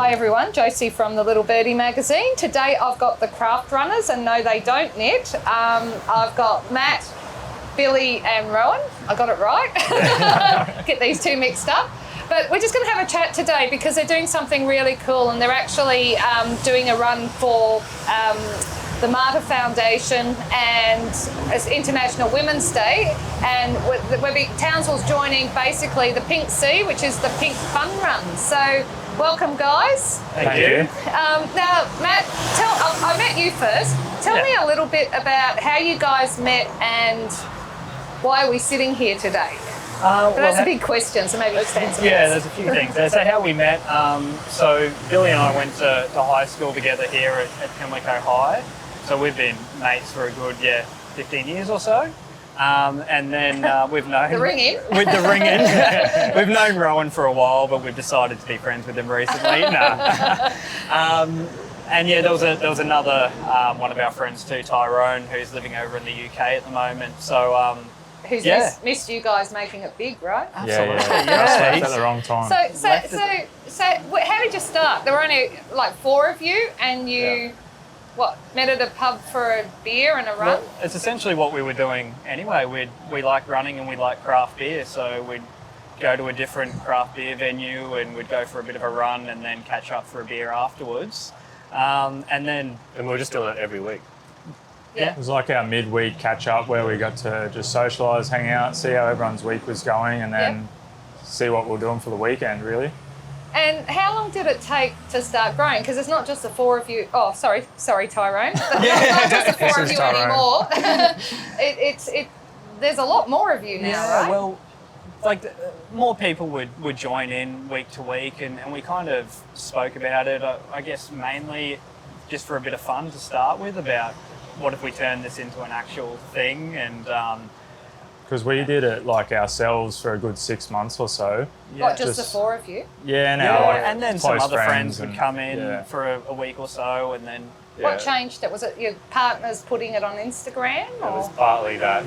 Hi everyone, Josie from the Little Birdie magazine. Today I've got the craft runners, and no, they don't knit. I've got Matt, Billy and Rowan. I got it right. Get these two mixed up. But we're just going to have a chat today because they're doing something really cool, and they're actually doing a run for the Marta Foundation, and it's International Women's Day, and Townsville's joining basically the Pink Sea, which is the Pink Fun Run. So welcome, guys. Thank you. Now, Matt, I met you first. Tell me a little bit about how you guys met and why are we sitting here today? That's a big question, so maybe just answer there's a few things there. So how we met, so Billy and I went to high school together here at Pimlico High. So we've been mates for a good, 15 years or so. And then we've known... The ring-in? With the ring-in. We've known Rowan for a while, but we've decided to be friends with him recently. And there was another one of our friends too, Tyrone, who's living over in the UK at the moment. So... Who's missed you guys making it big, right? Absolutely. Yeah. At the wrong time. So how did you start? There were only like four of you, and you met at a pub for a beer and a run? Well, it's essentially what we were doing anyway. We like running and we like craft beer, so we'd go to a different craft beer venue and we'd go for a bit of a run and then catch up for a beer afterwards. And we were just doing it every week. Yeah. It was like our midweek catch up where we got to just socialise, hang out, see how everyone's week was going, and then see what we're doing for the weekend, really. And how long did it take to start growing? Because it's not just the four of you. Oh, sorry, Tyrone. It's not just the four of you anymore. There's a lot more of you now, right? Well, more people would join in week to week, and we kind of spoke about it, I guess mainly just for a bit of fun to start with, about what if we turn this into an actual thing, and because we did it like ourselves for a good 6 months or so. What, just the four of you? Yeah, and then some other friends would come in for a week or so, and then... What changed it? Was it your partners putting it on Instagram? It was partly that,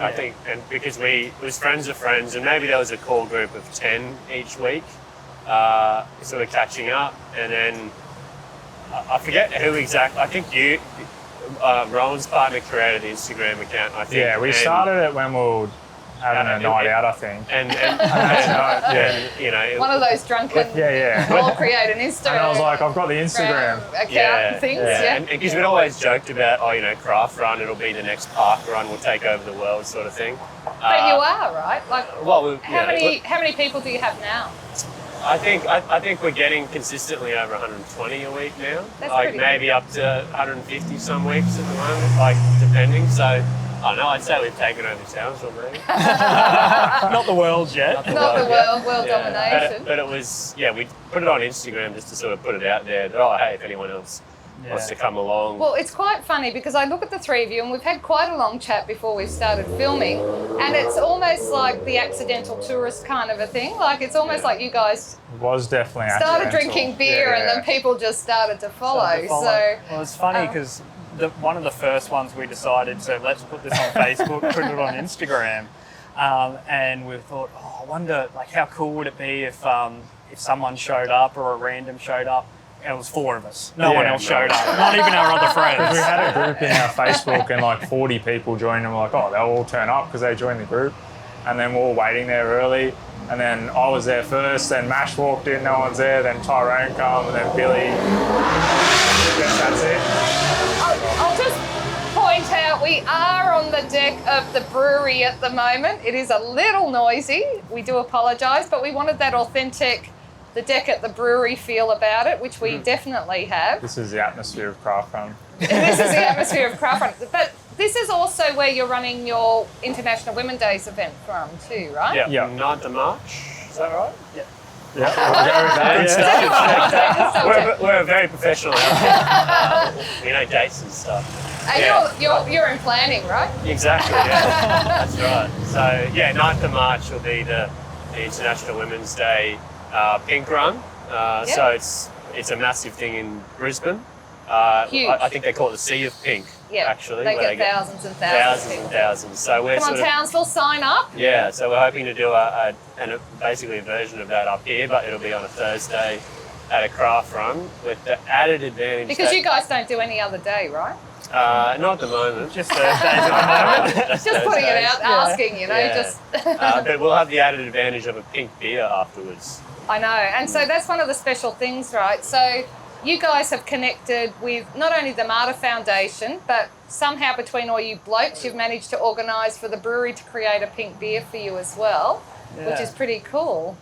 I think, and because it was friends of friends, and maybe there was a core group of 10 each week, sort of catching up, and then I forget who exactly, I think Rowan's partner created the Instagram account, I think. Yeah, we started it when we were having a night out, I think. And one of those drunken, all create an Instagram. And I was like, I've got the Instagram account things, And because we'd always joked about, craft run, it'll be the next park run, we'll take over the world sort of thing. But you are, right? How many people do you have now? I think we're getting consistently over 120 a week now. That's maybe up to 150 some weeks at the moment, depending. So I don't know. I'd say we've taken over Townsville, maybe. Not the world yet. Not the world domination. But it was we put it on Instagram just to sort of put it out there. That, hey, if anyone else wants to come along. Well, it's quite funny because I look at the three of you, and we've had quite a long chat before we started filming, and it's almost like the accidental tourist kind of a thing. Like, it's almost like you guys was definitely started drinking beer and then people just started to follow. So it's funny because one of the first ones we decided to let's put this on Facebook, put it on Instagram, and we thought, I wonder how cool would it be if someone showed up or a random showed up. It was four of us. No one else showed up. Not even our other friends. We had a group in our Facebook and 40 people joined, and we're like, they'll all turn up because they joined the group. And then we're all waiting there early. And then I was there first, then Mash walked in, no one's there, then Tyrone come, and then Billy. I guess that's it. I'll just point out we are on the deck of the brewery at the moment. It is a little noisy. We do apologise, but we wanted that authentic the deck at the brewery feel about it, which we definitely have. This is the atmosphere of craft run. This is the atmosphere of craft run. But this is also where you're running your International Women's Days event from too, right? Yeah. 9th of March, is that right? Yeah. We're a very professional outfit. We know dates and stuff. And you're in planning, right? Exactly, yeah. That's right. So 9th of March will be the International Women's Day Pink Run. So it's a massive thing in Brisbane. Huge. I think they call it the Sea of Pink. Yeah, actually, they get thousands and thousands and thousands. So we're come on, Townsville, sign up. So we're hoping to do basically a version of that up here, but it'll be on a Thursday. at a craft run with the added advantage Because that, you guys don't do any other day, right? not at the moment. Just Thursdays at the moment. Just putting it out, asking, you know, Yeah. just. But we'll have the added advantage of a pink beer afterwards. I know, and so that's one of the special things, right? So you guys have connected with not only the Marta Foundation, but somehow between all you blokes, you've managed to organise for the brewery to create a pink beer for you as well, which Yeah. is pretty cool.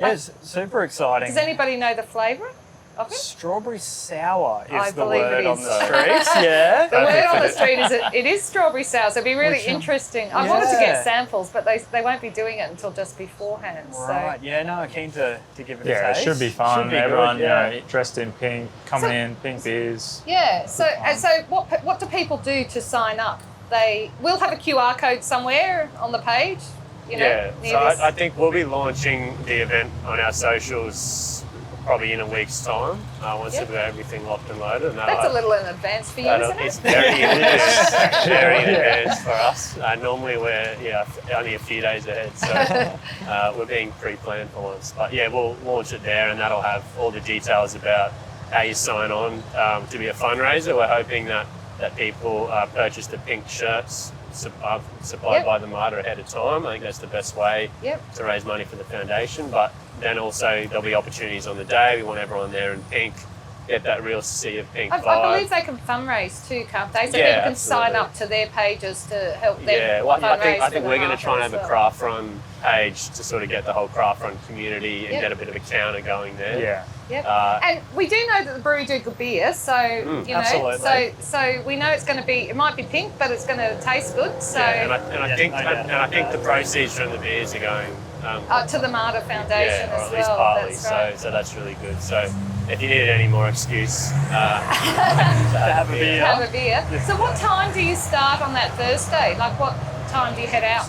Yeah, it's super exciting. Does anybody know the flavour of it? Strawberry sour is I the believe word it on is. the streets. Yeah. The word on the street is it is strawberry sour, so it'd be really Which, interesting. I wanted to yeah. get samples, but they won't be doing it until just beforehand. Right. Yeah. No, keen to give it a Yeah, it taste. should be fun. Should be Everyone, good, yeah. you know, dressed in pink, coming in, pink beers. So, yeah. So and so, what do people do to sign up? We'll have a QR code somewhere on the page. You know, Yeah, near so this. I think we'll be launching the event on our socials probably in a week's time once Yep. we've got everything locked and loaded. And That's a little in advance for you, isn't It's it? very in advance, very in advance for us. Normally we're only a few days ahead, so we're being pre-planned for once. But yeah, we'll launch it there, and that'll have all the details about how you sign on to be a fundraiser. We're hoping that people purchase the pink shirts supplied Yep. by the Marta ahead of time. I think that's the best way Yep. to raise money for the foundation. But then also there'll be opportunities on the day. We want everyone there in pink, get that real sea of pink I vibe. believe they can fundraise too, can't they? So Yeah, people can sign absolutely. up to their pages to help them Yeah, well, I think fundraise for we're going the to try and have Marta a as well. craft run page to sort of get the whole craft run community and Yep. get a bit of a counter going there. Yeah. Yep. Uh, And we do know that the brewery do good beer, so you know, absolutely. so we know it's going to be. It might be pink, but it's going to taste good. So yeah, and I Yeah, think no doubt and I think the proceeds from the beers are going to the Marta Foundation yeah, or as at least well. partly. That's right. So that's really good. So if you needed any more excuse, To have a beer. Have a beer. So what time do you start on that Thursday? Like what time do you head out?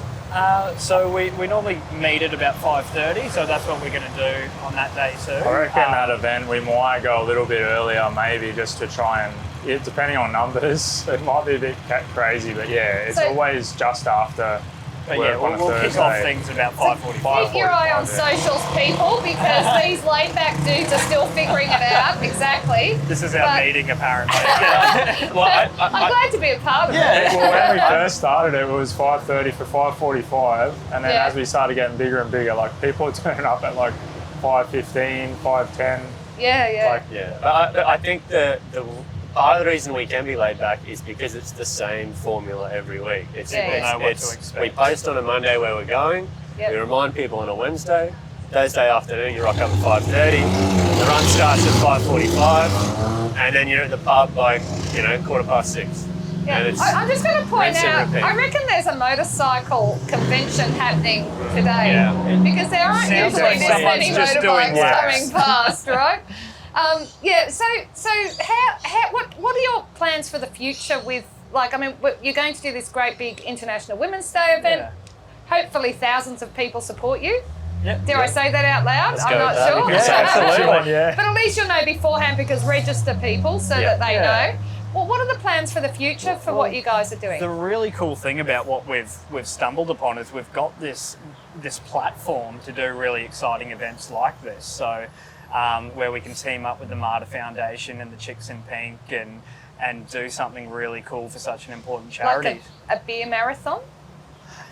So we normally meet at about 5:30, so that's what we're going to do on that day too. I reckon that event we might go a little bit earlier, maybe just to try and, depending on numbers, it might be a bit crazy, but yeah, it's So- always just after But work yeah, on a we'll kick off Thursday. things about 5:45. Keep your eye on 5:45, socials, people, because these laid-back dudes are still figuring it out exactly. This is our But- meeting, apparently. well, I'm glad to be a part of it. Well, when we first started, it was 5:30 for 5:45, and then Yeah. as we started getting bigger and bigger, like people were turning up at like 5:15, 5:10. Yeah. Like, yeah, but I think the part of the reason we can be laid back is because it's the same formula every week. It's, Yeah, yeah. Know what to it's expect. we post on a Monday where we're going. Yep. We remind people on a Wednesday. Thursday afternoon, you rock up at 5:30. The run starts at 5:45, and then you're at the pub by 6:15. Yeah. And it's I'm just going to point rinse and out, repeat. I reckon there's a motorcycle convention happening today Yeah. because there aren't Sounds usually like this someone's many just doing motorbikes laps. coming past, right? So what are your plans for the future with, like, I mean, you're going to do this great big International Women's Day event. Yeah. Hopefully thousands of people support you. Yep. Dare I say that out loud? Let's I'm go not with that. sure. You can say it. Absolutely. yeah. But at least you'll know beforehand because register people so that they Yeah. know. Well, what are the plans for the future for what you guys are doing? The really cool thing about what we've stumbled upon is we've got this platform to do really exciting events like this. So where we can team up with the Marta Foundation and the Chicks in Pink and do something really cool for such an important charity. Like a beer marathon?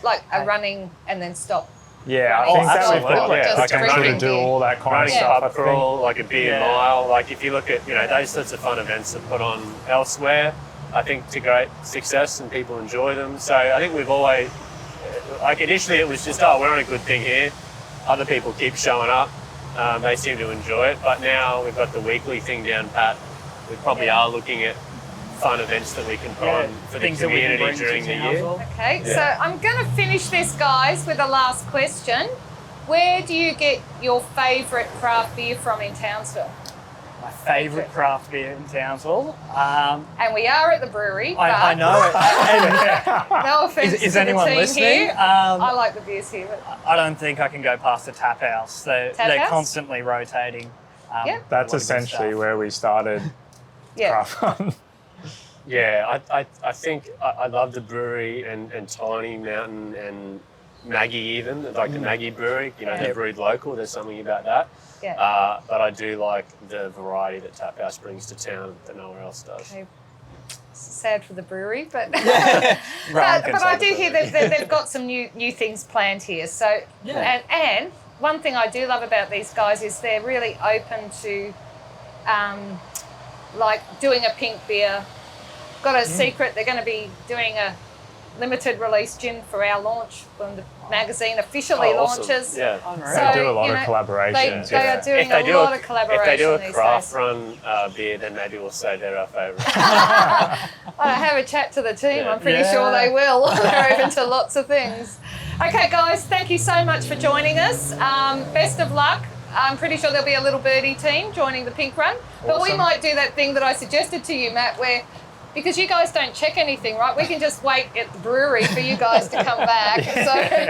Like a running and then stop. Yeah, I Oh, think that we've got, absolutely. yeah, Just like drinking able to do beer. all that kind running of stuff. I pub think. crawl, like a beer Yeah. mile. Like if you look at those sorts of fun events that put on elsewhere, I think to great success and people enjoy them. So I think we've always, like initially it was just, we're on a good thing here. Other people keep showing up. They seem to enjoy it. But now we've got the weekly thing down pat. We probably are looking at fun events that we can put on for the things that we can community bring during to the year. Townsville. Okay, Yeah. so I'm going to finish this, guys, with a last question. Where do you get your favourite craft beer from in Townsville? My favourite craft beer in Townsville. And we are at the brewery. I know it. But no offence Is to anyone the team listening? here. I like the beers here. But I don't think I can go past the tap house. They're House? constantly rotating. Yeah. That's a lot of good essentially stuff. where we started. yeah. Yeah, I think I love the brewery and Tiny Mountain and Maggie even, like the Maggie Brewery, you know, Yeah. they're brewed local, there's something about that. Yeah. But I do like the variety that Tap House brings to town that nowhere else does. Okay. Sad for the brewery, but Rowan but can I say do the hear brewery. that they've got some new things planned here. So and one thing I do love about these guys is they're really open to like doing a pink beer. Got a secret, they're going to be doing a limited release gin for our launch when the magazine officially Awesome. launches. Yeah. Unreal. So, They do a lot you of know, collaborations. They are doing a lot of collaboration If they do a these craft days. run beer, then maybe we'll say they're our favourite. I have a chat to the team. Yeah. I'm pretty sure they will. They're open to lots of things. Okay, guys, thank you so much for joining us. Best of luck. I'm pretty sure there'll be a little birdie team joining the Pink Run. But we Awesome. might do that thing that I suggested to you, Matt, where because you guys don't check anything, right? We can just wait at the brewery for you guys to come back. So,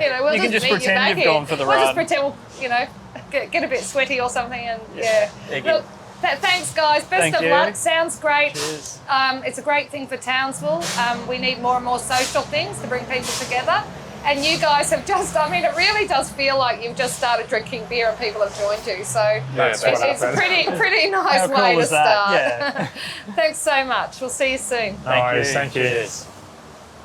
you know, we'll You can just meet you pretend back you've here. gone for the we'll run. just pretend we'll, you know, get a bit sweaty or something and yeah. Thank you. Look, thanks, guys. Best Thank of you. luck. Sounds great. Cheers. It's a great thing for Townsville. We need more and more social things to bring people together. And you guys have just, I mean, it really does feel like you've just started drinking beer and people have joined you. So That's Yeah, what it's a happened. pretty nice How cool way to is that? start. Yeah. Thanks so much. We'll see you soon. No worries, you. thank you. Cheers.